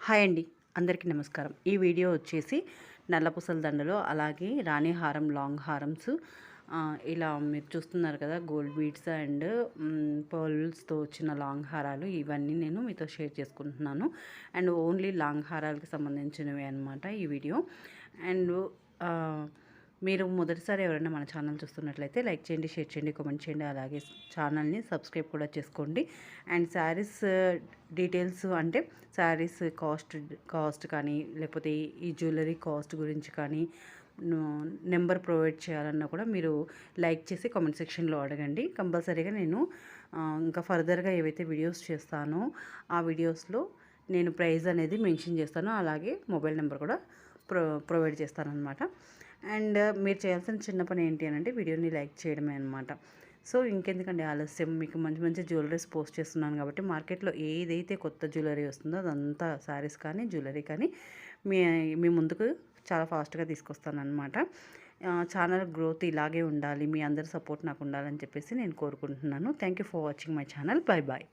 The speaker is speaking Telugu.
హాయ్ అండి, అందరికీ నమస్కారం. ఈ వీడియో వచ్చేసి నల్లపూసల దండలు, అలాగే రాణి హారం, లాంగ్ హారమ్స్, ఇలా మీరు చూస్తున్నారు కదా, గోల్డ్ బీడ్స్ అండ్ పర్ల్స్తో వచ్చిన లాంగ్ హారాలు, ఇవన్నీ నేను మీతో షేర్ చేసుకుంటున్నాను. అండ్ ఓన్లీ లాంగ్ హారాలకి సంబంధించినవి అనమాట ఈ వీడియో. అండ్ మీరు మొదటిసారి ఎవరైనా మన ఛానల్ చూస్తున్నట్లయితే లైక్ చేయండి, షేర్ చేయండి, కామెంట్ చేయండి, అలాగే ఛానల్ని సబ్స్క్రైబ్ కూడా చేసుకోండి. అండ్ శారీస్ డీటెయిల్స్ అంటే శారీస్ కాస్ట్ కానీ, లేకపోతే ఈ జ్యువెలరీ కాస్ట్ గురించి కానీ నెంబర్ ప్రొవైడ్ చేయాలన్నా కూడా మీరు లైక్ చేసి కామెంట్ సెక్షన్లో అడగండి. కంపల్సరీగా నేను ఇంకా ఫర్దర్గా ఏవైతే వీడియోస్ చేస్తానో ఆ వీడియోస్లో నేను ప్రైస్ అనేది మెన్షన్ చేస్తాను, అలాగే మొబైల్ నెంబర్ కూడా ప్రొవైడ్ చేస్తానన్నమాట. అండ్ మీరు చేయాల్సిన చిన్న పని ఏంటి అని అంటే వీడియోని లైక్ చేయడమే అనమాట. సో ఇంకెందుకండి ఆలస్యం, మీకు మంచి మంచి జ్యువెలరీస్ పోస్ట్ చేస్తున్నాను కాబట్టి మార్కెట్లో ఏదైతే కొత్త జ్యువెలరీ వస్తుందో అదంతా శారీస్ కానీ జ్యువెలరీ కానీ మీ మీ ముందుకు చాలా ఫాస్ట్గా తీసుకొస్తానమాట. ఛానల్ గ్రోత్ ఇలాగే ఉండాలి, మీ అందరి సపోర్ట్ నాకు ఉండాలని చెప్పేసి నేను కోరుకుంటున్నాను. Thank you for watching my channel. Bye bye.